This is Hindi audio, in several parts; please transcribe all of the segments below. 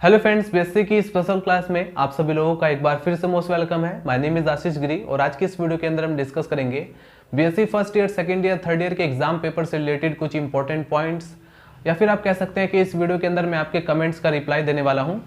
हेलो फ्रेंड्स, बीएससी की स्पेशल क्लास में आप सभी लोगों का एक बार फिर से मोस्ट वेलकम है। माय नेम इज आशीष गिरी और आज की इस वीडियो के अंदर हम डिस्कस करेंगे BSc first year, second year, third year के एग्जाम पेपर से रिलेटेड कुछ इंपॉर्टेंट पॉइंट्स, या फिर आप कह सकते हैं कि इस वीडियो के अंदर मैं आपके कमेंट्स का रिप्लाई देने वाला हूँ।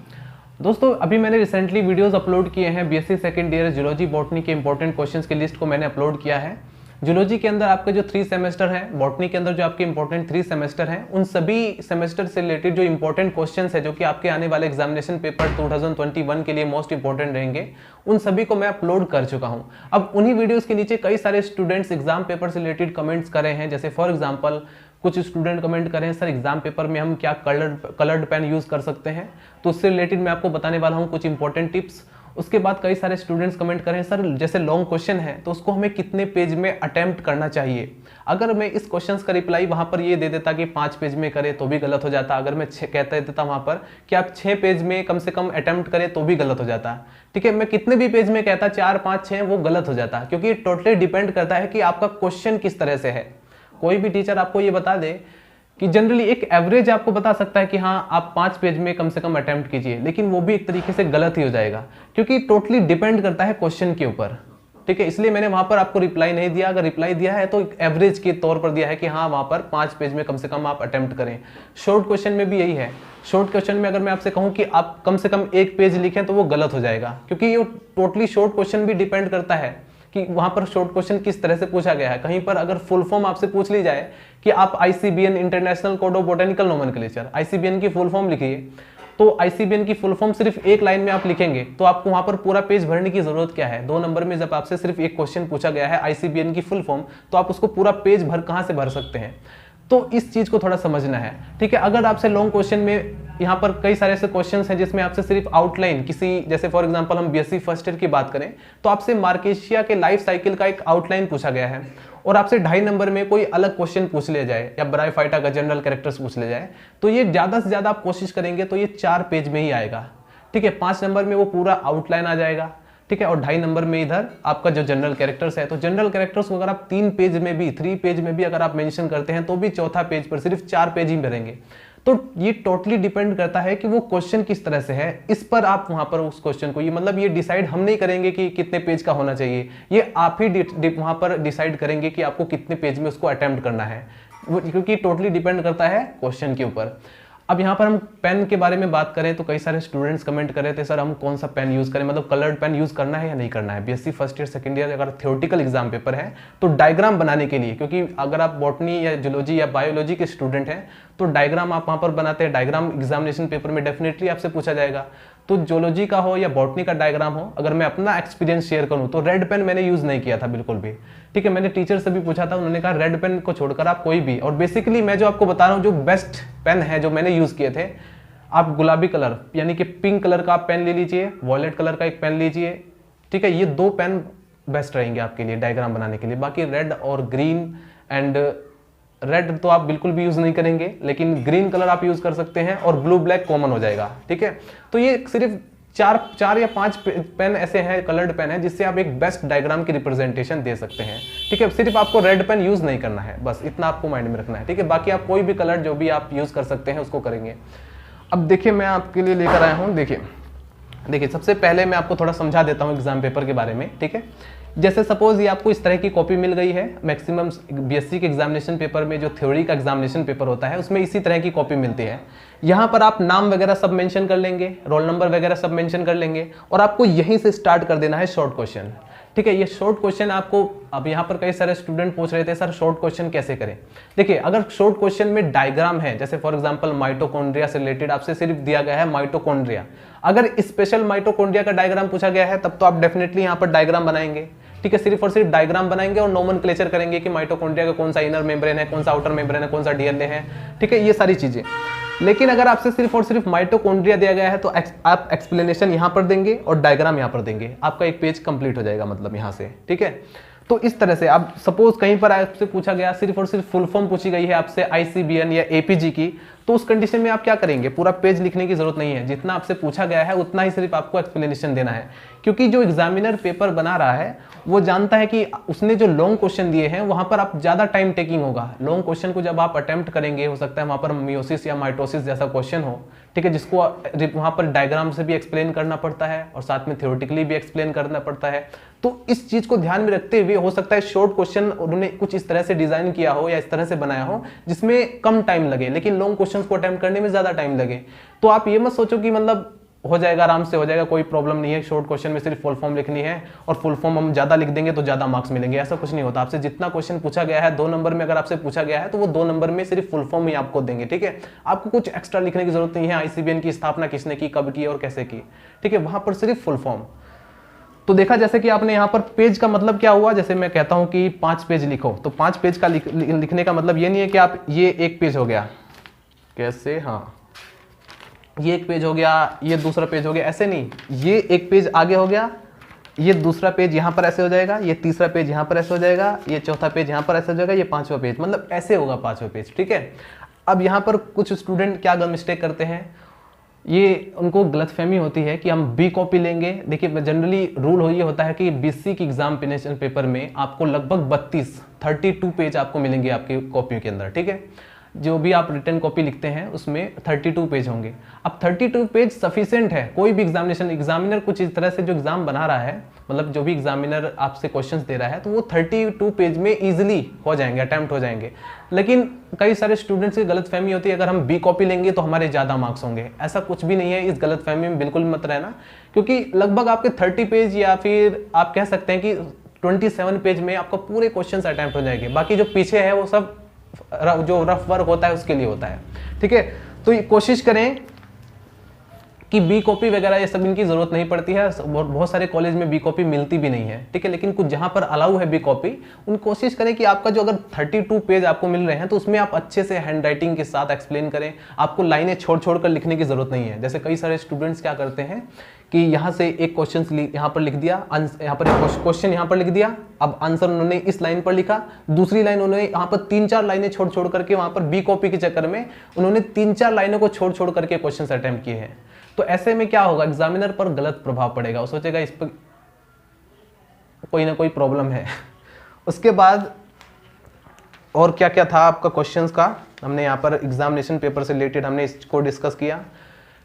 दोस्तों, अभी मैंने रिसेंटली वीडियोस अपलोड किए हैं। BSc second year zoology botany के इंपॉर्टेंट क्वेश्चंस की लिस्ट को मैंने अपलोड किया है। जूलॉजी के अंदर आपके जो 3 सेमेस्टर हैं, बॉटनी के अंदर जो आपके इंपॉर्टेंट 3 सेमेस्टर हैं, उन सभी सेमेस्टर से रिलेटेड जो इंपॉर्टेंट क्वेश्चंस है जो कि आपके आने वाले एग्जामिनेशन पेपर 2021 के लिए मोस्ट इंपॉर्टेंट रहेंगे, उन सभी को मैं अपलोड कर चुका हूं। अब उन्हीं वीडियोस के नीचे कई सारे स्टूडेंट्स एग्जाम पेपर से रिलेटेड कमेंट्स कर रहे हैं। जैसे फॉर एग्जाम्पल कुछ स्टूडेंट कमेंट करें, सर एग्जाम पेपर में हम क्या कलर्ड पेन यूज कर सकते हैं, तो उससे रिलेटेड मैं आपको बताने वाला हूँ कुछ इंपॉर्टेंट टिप्स। उसके बाद कई सारे स्टूडेंट्स कमेंट करें, सर जैसे लॉन्ग क्वेश्चन है तो उसको हमें कितने पेज में अटेम्प्ट करना चाहिए। अगर मैं इस क्वेश्चन का रिप्लाई वहां पर ये दे देता कि 5 पेज में करें तो भी गलत हो जाता। अगर मैं कहता देता वहां पर कि आप 6 पेज में कम से कम अटेम्प्ट करें तो भी गलत हो जाता। ठीक है, मैं कितने भी पेज में कहता 4, 5, 6, वो गलत हो जाता, क्योंकि टोटली डिपेंड करता है कि आपका क्वेश्चन किस तरह से है। कोई भी टीचर आपको ये बता दे कि जनरली एक एवरेज आपको बता सकता है कि हाँ आप 5 पेज में कम से कम अटेम्प्ट कीजिए, लेकिन वो भी एक तरीके से गलत ही हो जाएगा, क्योंकि टोटली डिपेंड करता है क्वेश्चन के ऊपर। ठीक है, इसलिए मैंने वहां पर आपको रिप्लाई नहीं दिया। अगर रिप्लाई दिया है तो एवरेज के तौर पर दिया है कि हाँ वहां पर 5 पेज में कम से कम आप अटेम्प्ट करें। शॉर्ट क्वेश्चन में भी यही है। शॉर्ट क्वेश्चन में अगर मैं आपसे कहूं कि आप कम से कम 1 पेज लिखें तो वो गलत हो जाएगा, क्योंकि ये टोटली शॉर्ट क्वेश्चन भी डिपेंड करता है कि वहां पर शॉर्ट क्वेश्चन किस तरह से पूछा गया है। कहीं पर अगर फुल फॉर्म आपसे पूछ ली जाए कि आप ICBN international code of botanical nomenclature, ICBN की फुल फॉर्म लिखिए, तो आईसीबीएन की फुल फॉर्म सिर्फ एक लाइन में आप लिखेंगे तो आपको वहां पर पूरा पेज भरने की जरूरत क्या है। 2 नंबर में जब आपसे सिर्फ एक क्वेश्चन पूछा गया है आईसीबीएन की फुल फॉर्म, तो आप उसको पूरा पेज भर कहां से भर सकते हैं। तो इस चीज को थोड़ा समझना है। ठीक है, अगर आपसे लॉन्ग क्वेश्चन में यहाँ पर कई सारे ऐसे क्वेश्चंस हैं जिसमें आपसे सिर्फ आउटलाइन किसी, जैसे फॉर एग्जांपल हम बीएससी फर्स्ट ईयर की बात करें तो आपसे मार्केशिया के लाइफ साइकिल का एक आउटलाइन पूछा गया है, और आपसे 2.5 नंबर में कोई अलग क्वेश्चन पूछ लिया जाए या ब्रायोफाइटा का जनरल कैरेक्टर्स पूछ लिया जाए, तो ये ज्यादा से ज्यादा आप कोशिश करेंगे तो ये 4 पेज में ही आएगा। ठीक है, 5 नंबर में वो पूरा आउटलाइन आ जाएगा। ठीक है, और 2.5 नंबर में इधर आपका जो जनरल कैरेक्टर्स है, तो जनरल कैरेक्टर्स को अगर आप 3 पेज में भी, 3 पेज में भी अगर आप मेंशन करते हैं तो भी चौथा पेज पर सिर्फ 4 पेज ही भरेंगे। तो ये टोटली डिपेंड करता है कि वो क्वेश्चन किस तरह से है। इस पर आप वहां पर उस क्वेश्चन को, ये मतलब ये डिसाइड हम नहीं करेंगे कि कितने पेज का होना चाहिए, ये आप ही वहां पर डिसाइड करेंगे कि आपको कितने पेज में उसको अटेम्प्ट करना है, क्योंकि टोटली डिपेंड करता है क्वेश्चन के ऊपर। अब यहाँ पर हम पेन के बारे में बात करें तो कई सारे स्टूडेंट्स कमेंट कर रहे थे, सर हम कौन सा पेन यूज करें, मतलब कलर्ड पेन यूज करना है या नहीं करना है। BSc first year, second year अगर थ्योरेटिकल एग्जाम पेपर है तो डायग्राम बनाने के लिए, क्योंकि अगर आप बॉटनी या जूलॉजी या बायोलॉजी के स्टूडेंट हैं तो डायग्राम आप वहाँ पर बनाते हैं। डायग्राम एग्जामिनेशन पेपर में डेफिनेटली आपसे पूछा जाएगा। तो जूलॉजी का हो या बॉटनी का डायग्राम हो, अगर मैं अपना एक्सपीरियंस शेयर करूं तो रेड पेन मैंने यूज नहीं किया था बिल्कुल भी। ठीक है, मैंने टीचर से भी पूछा था, उन्होंने कहा रेड पेन को छोड़कर आप कोई भी, और बेसिकली मैं जो आपको बता रहा हूँ जो बेस्ट पेन है जो मैंने यूज किए थे, आप गुलाबी कलर यानी कि पिंक कलर का आप पेन ले लीजिए, वॉयलेट कलर का एक पेन लीजिए। ठीक है, ये 2 पेन बेस्ट रहेंगे आपके लिए डायग्राम बनाने के लिए। बाकी रेड और ग्रीन, एंड रेड तो आप बिल्कुल भी यूज नहीं करेंगे, लेकिन ग्रीन कलर आप यूज कर सकते हैं, और ब्लू ब्लैक कॉमन हो जाएगा। ठीक है, तो ये सिर्फ 4 या 5 पेन ऐसे हैं, कलर्ड पेन है, जिससे आप एक बेस्ट डायग्राम की रिप्रेजेंटेशन दे सकते हैं। ठीक है, सिर्फ आपको रेड पेन यूज नहीं करना है, बस इतना आपको माइंड में रखना है। ठीक है, बाकी आप कोई भी कलर जो भी आप यूज कर सकते हैं उसको करेंगे। अब देखिए, मैं आपके लिए लेकर आया हूँ। देखिए सबसे पहले मैं आपको थोड़ा समझा देता हूँ एग्जाम पेपर के बारे में। ठीक है, जैसे सपोज ये आपको इस तरह की कॉपी मिल गई है। मैक्सिमम बीएससी के एग्जामिनेशन पेपर में जो थ्योरी का एग्जामिनेशन पेपर होता है उसमें इसी तरह की कॉपी मिलती है। यहाँ पर आप नाम वगैरह सब मेंशन कर लेंगे, रोल नंबर वगैरह सब मेंशन कर लेंगे, और आपको यहीं से स्टार्ट कर देना है शॉर्ट क्वेश्चन। ठीक है, ये शॉर्ट क्वेश्चन आपको, अब यहाँ पर कई सारे स्टूडेंट पूछ रहे थे सर शॉर्ट क्वेश्चन कैसे करें। देखिए, अगर शॉर्ट क्वेश्चन में डायग्राम है, जैसे फॉर एग्जांपल माइटोकॉन्ड्रिया से रिलेटेड आपसे सिर्फ दिया गया है माइटोकॉन्ड्रिया, अगर स्पेशल माइटोकॉन्ड्रिया का डायग्राम पूछा गया है तब तो आप डेफिनेटली यहाँ पर डायग्राम बनाएंगे। ठीक है, सिर्फ और सिर्फ डायग्राम बनाएंगे और नोमेनक्लेचर करेंगे कि माइटोकॉन्ड्रिया का कौन सा इनर मेम्ब्रेन है, कौन सा आउटर मेम्ब्रेन है, कौन सा डीएनए है। ठीक है, ये सारी चीजें। लेकिन अगर आपसे सिर्फ और सिर्फ माइटोकॉन्ड्रिया दिया गया है तो आप एक्सप्लेनेशन यहाँ पर देंगे और डायग्राम यहाँ पर देंगे, आपका एक पेज कंप्लीट हो जाएगा, मतलब यहाँ से। ठीक है, तो इस तरह से आप सपोज कहीं पर आपसे पूछा गया, सिर्फ और सिर्फ फुल फॉर्म पूछी गई है आपसे आईसीबीएन या एपीजी की, तो उस कंडीशन में आप क्या करेंगे, पूरा पेज लिखने की जरूरत नहीं है, जितना आपसे पूछा गया है उतना ही सिर्फ आपको एक्सप्लेनेशन देना है। क्योंकि जो एग्जामिनर पेपर बना रहा है वो जानता है कि उसने जो लॉन्ग क्वेश्चन दिए हैं वहां पर आप ज्यादा टाइम टेकिंग होगा। लॉन्ग क्वेश्चन को जब आप अटेम्प्ट करेंगे, हो सकता है वहां पर मियोसिस या माइटोसिस जैसा क्वेश्चन हो, ठीक है, जिसको वहां पर डायग्राम से भी एक्सप्लेन करना पड़ता है और साथ में थ्योरेटिकली भी एक्सप्लेन करना पड़ता है। तो इस चीज को ध्यान में रखते हुए हो सकता है शॉर्ट क्वेश्चन उन्होंने कुछ इस तरह से डिजाइन किया हो या इस तरह से बनाया हो जिसमें कम टाइम लगे, लेकिन लॉन्ग क्वेश्चंस को अटेम्प्ट करने में ज्यादा टाइम लगे। तो आप ये मत सोचो कि मतलब हो जाएगा, आराम से हो जाएगा, कोई प्रॉब्लम नहीं है, शॉर्ट क्वेश्चन में सिर्फ फुल फॉर्म लिखनी है और फुल फॉर्म हम ज्यादा लिख देंगे तो ज्यादा मार्क्स मिलेंगे। ऐसा कुछ नहीं होता। आपसे जितना क्वेश्चन पूछा गया है 2 नंबर में अगर आपसे पूछा गया है तो वो 2 नंबर में सिर्फ फुल फॉर्म ही आपको देंगे, ठीक है। आपको कुछ एक्स्ट्रा लिखने की जरूरत नहीं है, आईसीबीएन की स्थापना किसने की, कब की और कैसे की, ठीक है, वहां पर सिर्फ फुल फॉर्म। तो देखा जैसे कि आपने यहाँ पर पेज का मतलब क्या हुआ, जैसे मैं कहता हूं कि 5 पेज लिखो, तो 5 पेज का लिखने का मतलब ये नहीं है कि आप ये एक पेज हो गया, कैसे, हाँ ये एक पेज हो गया, ये दूसरा पेज हो गया, ऐसे नहीं, ये एक पेज आगे हो गया, ये दूसरा पेज यहाँ पर ऐसे हो जाएगा, ये तीसरा पेज यहाँ पर ऐसे हो जाएगा, ये चौथा पेज यहाँ पर ऐसे हो जाएगा, ये 5वां पेज, मतलब ऐसे होगा 5वां पेज, ठीक है। अब यहाँ पर कुछ स्टूडेंट क्या मिस्टेक करते हैं, ये उनको गलतफहमी होती है कि हम बी कॉपी लेंगे। देखिए जनरली रूल ये होता है कि बीसी की एग्जामिनेशन पेपर में आपको लगभग 32 पेज आपको मिलेंगे आपकी कॉपी के अंदर, ठीक है। जो भी आप रिटर्न कॉपी लिखते हैं उसमें 32 पेज होंगे। अब 32 पेज सफिशिएंट है, कोई भी एग्जामिनर कुछ इस तरह से जो एग्जाम बना रहा है, मतलब जो भी एग्जामिनर आपसे क्वेश्चंस दे रहा है तो वो 32 पेज में इजीली हो जाएंगे, अटेम्प्ट हो जाएंगे। लेकिन कई सारे स्टूडेंट्स की गलतफहमी होती है अगर हम बी कॉपी लेंगे तो हमारे ज़्यादा मार्क्स होंगे। ऐसा कुछ भी नहीं है, इस गलतफहमी में बिल्कुल मत रहना, क्योंकि लगभग आपके 30 पेज या फिर आप कह सकते हैं कि 27 पेज में आपका पूरे क्वेश्चन अटेम्प्ट हो जाएंगे। बाकी जो पीछे है वो सब जो रफ वर्क होता है उसके लिए होता है, ठीक है। तो कोशिश करें कि बी कॉपी वगैरह ये सब इनकी जरूरत नहीं पड़ती है, बहुत सारे कॉलेज में बी कॉपी मिलती भी नहीं है, ठीक है। लेकिन कुछ जहां पर अलाउ है बी कॉपी, उन कोशिश करें कि आपका जो अगर 32 पेज आपको मिल रहे हैं तो उसमें आप अच्छे से हैंड राइटिंग के साथ एक्सप्लेन करें। आपको लाइनें छोड़ छोड़ कर लिखने की जरूरत नहीं है। जैसे कई सारे स्टूडेंट्स क्या करते हैं कि यहाँ से एक क्वेश्चन यहाँ पर लिख दिया, यहाँ पर एक क्वेश्चन यहाँ पर लिख दिया, अब आंसर उन्होंने इस लाइन पर लिखा, दूसरी लाइन उन्होंने यहाँ पर 3-4 लाइनें छोड़ छोड़ करके, वहां पर बी कॉपी के चक्कर में उन्होंने 3-4 लाइनों को छोड़ छोड़ करके क्वेश्चन अटेम्प्ट किए हैं। तो ऐसे में क्या होगा, एग्जामिनर पर गलत प्रभाव पड़ेगा, वो सोचेगा इस पर कोई ना कोई प्रॉब्लम है। उसके बाद और क्या क्या था आपका क्वेश्चंस का, हमने यहाँ पर एग्जामिनेशन पेपर से रिलेटेड हमने इसको डिस्कस किया।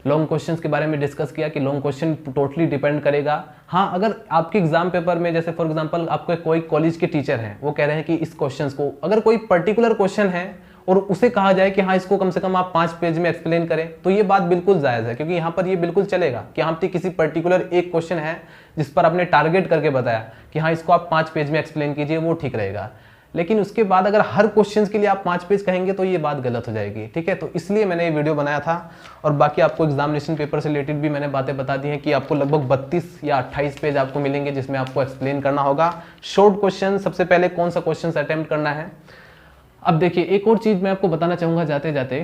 लॉन्ग क्वेश्चंस के बारे में डिस्कस किया कि लॉन्ग क्वेश्चन टोटली डिपेंड करेगा। हाँ, अगर आपके एग्जाम पेपर में जैसे फॉर एग्जांपल आपके कोई कॉलेज के टीचर हैं, वो कह रहे हैं कि इस क्वेश्चंस को, अगर कोई पर्टिकुलर क्वेश्चन है और उसे कहा जाए कि हाँ इसको कम से कम आप 5 पेज में एक्सप्लेन करें, तो ये बात बिल्कुल जायज़ है, क्योंकि यहाँ पर ये बिल्कुल चलेगा कि हाँ किसी पर्टिकुलर एक क्वेश्चन है जिस पर आपने टारगेट करके बताया कि हाँ इसको आप 5 पेज में एक्सप्लेन कीजिए, वो ठीक रहेगा। लेकिन उसके बाद अगर हर क्वेश्चन के लिए आप 5 पेज कहेंगे तो ये बात गलत हो जाएगी, ठीक है। तो इसलिए मैंने ये वीडियो बनाया था। और बाकी आपको एग्जामिनेशन पेपर से रिलेटेड भी मैंने बातें बता दी हैं कि आपको लगभग 32 या 28 पेज आपको मिलेंगे जिसमें आपको एक्सप्लेन करना होगा। शॉर्ट क्वेश्चन, सबसे पहले कौन सा क्वेश्चन अटेम्प्ट करना है। अब देखिए एक और चीज मैं आपको बताना चाहूंगा जाते जाते,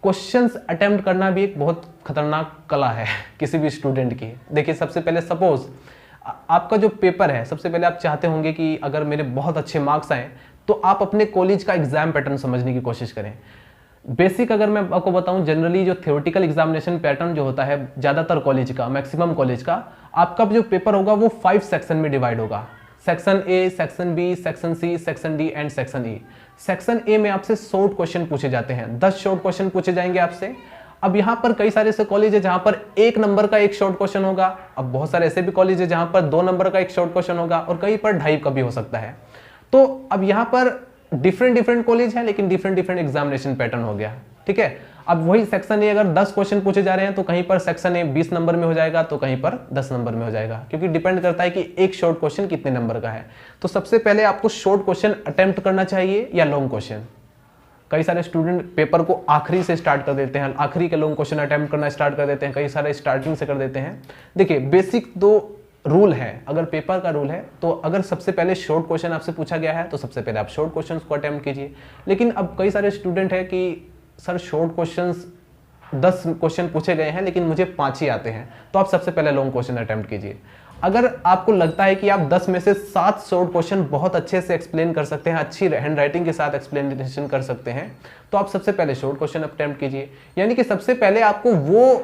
क्वेश्चंस अटेम्प्ट करना भी एक बहुत खतरनाक कला है किसी भी स्टूडेंट की। देखिए सबसे पहले सपोज आपका जो पेपर है, सबसे पहले आप चाहते होंगे कि अगर मेरे बहुत अच्छे मार्क्स आए तो आप अपने कॉलेज का एग्जाम पैटर्न समझने की कोशिश करें। बेसिक अगर मैं आपको बताऊं, जनरली जो थ्योरेटिकल एग्जामिनेशन पैटर्न जो होता है ज़्यादातर कॉलेज का, मैक्सिमम कॉलेज का, आपका जो पेपर होगा वो 5 सेक्शन में डिवाइड होगा। Section A, section B, section C, section D and section E. Section A में आपसे शॉर्ट क्वेश्चन पूछे जाते हैं, 10 शॉर्ट क्वेश्चन पूछे जाएंगे आपसे। अब यहाँ पर कई सारे ऐसे कॉलेज है जहां पर 1 नंबर का एक शॉर्ट क्वेश्चन होगा। अब बहुत सारे ऐसे भी कॉलेज है जहां पर 2 नंबर का एक शॉर्ट क्वेश्चन होगा और कहीं पर 2.5 का भी हो सकता है। तो अब यहाँ पर डिफरेंट कॉलेज है लेकिन डिफरेंट एग्जामिनेशन पैटर्न हो गया, ठीक है। अब वही सेक्शन ए अगर 10 क्वेश्चन पूछे जा रहे हैं तो कहीं पर सेक्शन ए 20 नंबर में हो जाएगा तो कहीं पर 10 नंबर में हो जाएगा, क्योंकि डिपेंड करता है कि एक शॉर्ट क्वेश्चन कितने नंबर का है। तो सबसे पहले आपको शॉर्ट क्वेश्चन अटेम्प्ट करना चाहिए या लॉन्ग क्वेश्चन। कई सारे स्टूडेंट पेपर को आखिरी से स्टार्ट कर देते हैं, आखिरी के लॉन्ग क्वेश्चन अटेम्प्ट करना स्टार्ट कर देते हैं, कई सारे स्टार्टिंग से कर देते हैं। देखिए बेसिक 2 रूल है, अगर पेपर का रूल है तो अगर सबसे पहले शॉर्ट क्वेश्चन आपसे पूछा गया है तो सबसे पहले आप शॉर्ट क्वेश्चन को अटेम्प्ट कीजिए। लेकिन अब कई सारे स्टूडेंट है कि सर शॉर्ट क्वेश्चंस 10 क्वेश्चन पूछे गए हैं लेकिन मुझे 5 ही आते हैं, तो आप सबसे पहले लॉन्ग क्वेश्चन अटेम्प्ट कीजिए। अगर आपको लगता है कि आप 10 में से 7 शॉर्ट क्वेश्चन बहुत अच्छे से एक्सप्लेन कर सकते हैं, अच्छी हैंड राइटिंग के साथ एक्सप्लेनेशन कर सकते हैं, तो आप सबसे पहले शॉर्ट क्वेश्चन अटेम्प्ट कीजिए। यानी कि सबसे पहले आपको वो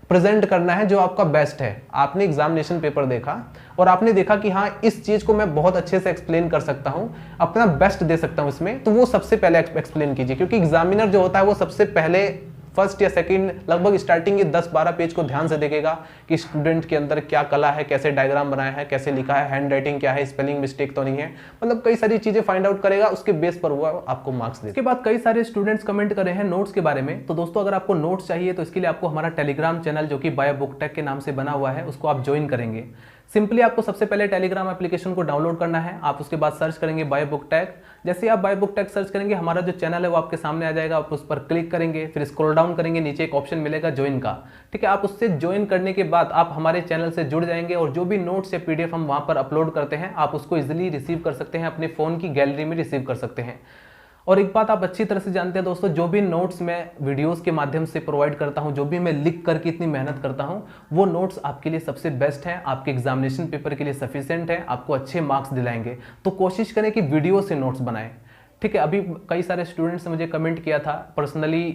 प्रेजेंट करना है जो आपका बेस्ट है। आपने एग्जामिनेशन पेपर देखा और आपने देखा कि हाँ, इस चीज को मैं बहुत अच्छे से एक्सप्लेन कर सकता हूं, अपना बेस्ट दे सकता हूं इसमें, तो वो सबसे पहले एक्सप्लेन कीजिए। क्योंकि एग्जामिनर जो होता है वो सबसे पहले फर्स्ट या सेकंड लगभग स्टार्टिंग के 10-12 पेज को ध्यान से देखेगा कि स्टूडेंट के अंदर क्या कला है, कैसे डायग्राम बनाया है, कैसे लिखा है, हैंड राइटिंग क्या है, स्पेलिंग मिस्टेक तो नहीं है, मतलब कई सारी चीजें फाइंड आउट करेगा। उसके बेस पर वो आपको मार्क्स देगा। इसके बाद कई सारे स्टूडेंट्स कमेंट कर रहे हैं नोट्स के बारे में। तो दोस्तों, अगर आपको नोट्स चाहिए तो इसके लिए आपको हमारा टेलीग्राम चैनल जो कि बायो बुक टेक के नाम से बना हुआ है, उसको आप ज्वाइन करेंगे। सिंपली आपको सबसे पहले टेलीग्राम एप्लीकेशन को डाउनलोड करना है। आप उसके बाद सर्च करेंगे बायो बुक टेक। जैसे ही आप बायो बुक टेक सर्च करेंगे, हमारा जो चैनल है वो आपके सामने आ जाएगा। आप उस पर क्लिक करेंगे, फिर स्क्रॉल डाउन करेंगे, नीचे एक ऑप्शन मिलेगा ज्वाइन का। ठीक है, आप उससे ज्वाइन करने के बाद आप हमारे चैनल से जुड़ जाएंगे और जो भी नोट्स या पीडीएफ हम वहां पर अपलोड करते हैं, आप उसको इजिली रिसीव कर सकते हैं, अपने फोन की गैलरी में रिसीव कर सकते हैं। और एक बात आप अच्छी तरह से जानते हैं दोस्तों, जो भी नोट्स मैं वीडियोस के माध्यम से प्रोवाइड करता हूं, जो भी मैं लिख करके इतनी मेहनत करता हूं, वो नोट्स आपके लिए सबसे बेस्ट हैं, आपके एग्जामिनेशन पेपर के लिए सफिशिएंट है, आपको अच्छे मार्क्स दिलाएंगे। तो कोशिश करें कि वीडियो से नोट्स बनाएं। ठीक है, अभी कई सारे स्टूडेंट्स ने मुझे कमेंट किया था, पर्सनली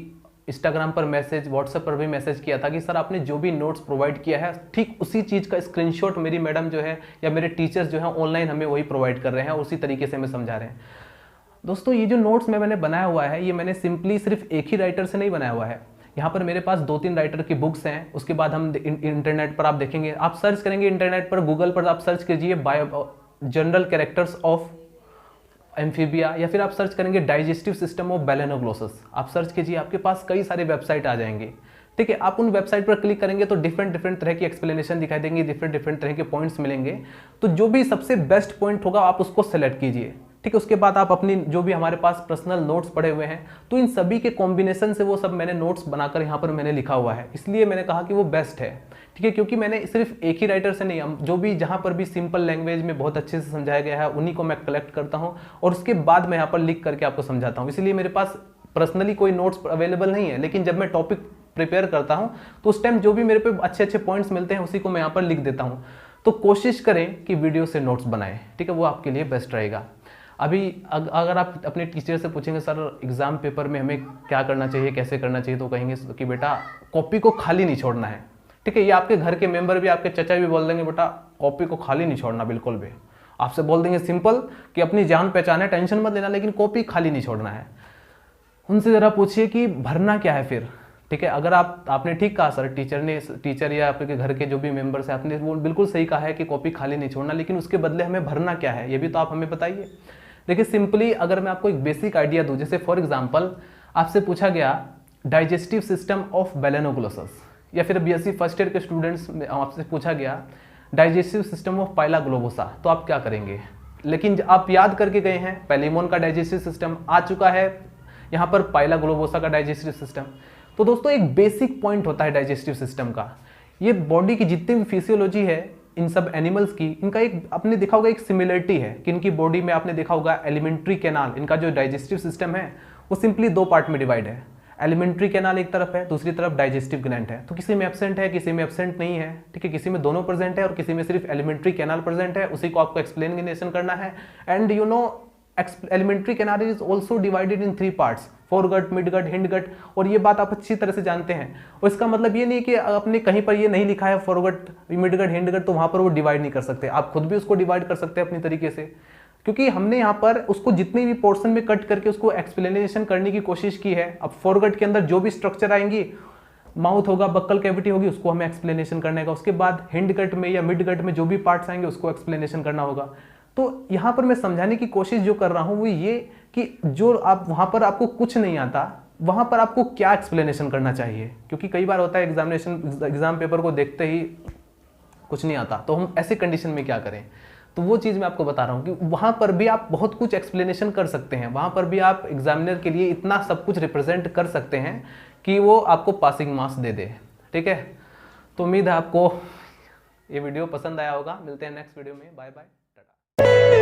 इंस्टाग्राम पर मैसेज, व्हाट्सएप पर भी मैसेज किया था कि सर आपने जो भी नोट्स प्रोवाइड किया है, ठीक उसी चीज़ का स्क्रीनशॉट मेरी मैडम जो है या मेरे टीचर्स जो है ऑनलाइन हमें वही प्रोवाइड कर रहे हैं, उसी तरीके से हमें समझा रहे हैं। दोस्तों, ये जो नोट्स मैंने बनाया हुआ है, ये मैंने सिंपली सिर्फ एक ही राइटर से नहीं बनाया हुआ है। यहाँ पर मेरे पास 2-3 राइटर की बुक्स हैं। उसके बाद हम इंटरनेट पर आप देखेंगे, आप सर्च करेंगे इंटरनेट पर, गूगल पर आप सर्च कीजिए जनरल कैरेक्टर्स ऑफ एम्फीबिया, या फिर आप सर्च करेंगे डाइजेस्टिव सिस्टम ऑफ बेलेनोग्लोसस, आप सर्च कीजिए, आपके पास कई सारे वेबसाइट आ जाएंगे। ठीक है, आप उन वेबसाइट पर क्लिक करेंगे तो डिफरेंट तरह की एक्सप्लेनेशन दिखाई देंगी, डिफरेंट तरह के पॉइंट्स मिलेंगे। तो जो भी सबसे बेस्ट पॉइंट होगा आप उसको सेलेक्ट कीजिए। ठीक है, उसके बाद आप अपनी जो भी हमारे पास पर्सनल नोट्स पड़े हुए हैं, तो इन सभी के कॉम्बिनेशन से वो सब मैंने नोट्स बनाकर यहाँ पर मैंने लिखा हुआ है। इसलिए मैंने कहा कि वो बेस्ट है। ठीक है, क्योंकि मैंने सिर्फ एक ही राइटर से नहीं, जो भी जहाँ पर भी सिंपल लैंग्वेज में बहुत अच्छे से समझाया गया है, उन्हीं को मैं कलेक्ट करता हूँ और उसके बाद मैं यहाँ पर लिख करके आपको समझाता हूँ। इसलिए मेरे पास पर्सनली कोई नोट्स अवेलेबल नहीं है, लेकिन जब मैं टॉपिक प्रिपेयर करता हूँ तो उस टाइम जो भी मेरे पे अच्छे पॉइंट्स मिलते हैं उसी को मैं यहाँ पर लिख देता हूँ। तो कोशिश करें कि वीडियो से नोट्स बनाएं। ठीक है, वो आपके लिए बेस्ट रहेगा। अभी अगर आप अपने टीचर से पूछेंगे सर एग्जाम पेपर में हमें क्या करना चाहिए, कैसे करना चाहिए, तो कहेंगे कि बेटा कॉपी को खाली नहीं छोड़ना है। ठीक है, ये आपके घर के मेंबर भी, आपके चचा भी बोल देंगे बेटा कॉपी को खाली नहीं छोड़ना, बिल्कुल भी। आपसे बोल देंगे सिंपल कि अपनी जान पहचान है, टेंशन मत लेना, लेकिन कॉपी खाली नहीं छोड़ना है। उनसे जरा पूछिए कि भरना क्या है फिर। ठीक है, अगर आपने ठीक कहा सर, टीचर या आपके घर के जो भी मेंबर्स हैं, आपने वो बिल्कुल सही कहा है कि कॉपी खाली नहीं छोड़ना, लेकिन उसके बदले हमें भरना क्या है ये भी तो आप हमें बताइए। देखिए, सिंपली अगर मैं आपको एक बेसिक आइडिया दूं, जैसे फॉर एग्जांपल आपसे पूछा गया डाइजेस्टिव सिस्टम ऑफ बेलेनोग्लोसस, या फिर बीएससी फर्स्ट ईयर के स्टूडेंट्स आपसे पूछा गया digestive system of Pila globosa, तो आप क्या करेंगे? लेकिन आप याद करके गए हैं, पेलिमोन का डाइजेस्टिव सिस्टम आ चुका है, यहाँ पर पाइला ग्लोबोसा का डाइजेस्टिव सिस्टम। तो दोस्तों, एक बेसिक पॉइंट होता है डाइजेस्टिव सिस्टम का, ये बॉडी की जितनी भी फिजियोलॉजी है इन सब एनिमल्स की, इनका एक आपने देखा होगा एक सिमिलरिटी है कि इनकी बॉडी में आपने देखा होगा एलिमेंट्री कैनाल, इनका जो डाइजेस्टिव सिस्टम है वो सिंपली 2 पार्ट में डिवाइड है। एलिमेंट्री कैनाल एक तरफ है, दूसरी तरफ डाइजेस्टिव ग्लैंड है। तो किसी में एब्सेंट है, किसी में एब्सेंट नहीं है। ठीक है, किसी में दोनों प्रेजेंट है और किसी में सिर्फ एलिमेंट्री कैनाल प्रेजेंट है, उसी को आपको एक्सप्लेनेशन करना है। And you know alimentary canal is also divided in 3 parts, foregut, midgut, hindgut, और ये बात आप अच्छी तरह से जानते हैं। और इसका मतलब ये नहीं कि आपने कहीं पर ये नहीं लिखा है फोरगट, मिडगट, हिंडगट, तो वहां पर वो डिवाइड नहीं कर सकते। आप खुद भी उसको डिवाइड कर सकते हैं अपनी तरीके से, क्योंकि हमने यहाँ पर उसको जितने भी पोर्शन में कट करके उसको एक्सप्लेनेशन करने की कोशिश की है। अब फोरगट के अंदर जो भी स्ट्रक्चर आएंगी, माउथ होगा, बक्कल कैविटी होगी, उसको हमें एक्सप्लेनेशन करने का। उसके बाद हिंडगट में या मिडगट में जो भी पार्ट्स आएंगे उसको एक्सप्लेनेशन करना होगा। तो यहाँ पर मैं समझाने की कोशिश जो कर रहा हूँ वो ये कि जो आप वहाँ पर आपको कुछ नहीं आता, वहाँ पर आपको क्या एक्सप्लेनेशन करना चाहिए। क्योंकि कई बार होता है एग्जाम पेपर को देखते ही कुछ नहीं आता, तो हम ऐसे कंडीशन में क्या करें। तो वो चीज़ मैं आपको बता रहा हूँ कि वहाँ पर भी आप बहुत कुछ एक्सप्लेनेशन कर सकते हैं, वहाँ पर भी आप एग्जामिनर के लिए इतना सब कुछ रिप्रेजेंट कर सकते हैं कि वो आपको पासिंग मार्क्स दे दे। ठीक है, तो उम्मीद है आपको ये वीडियो पसंद आया होगा। मिलते हैं नेक्स्ट वीडियो में, बाय बाय, टाटा।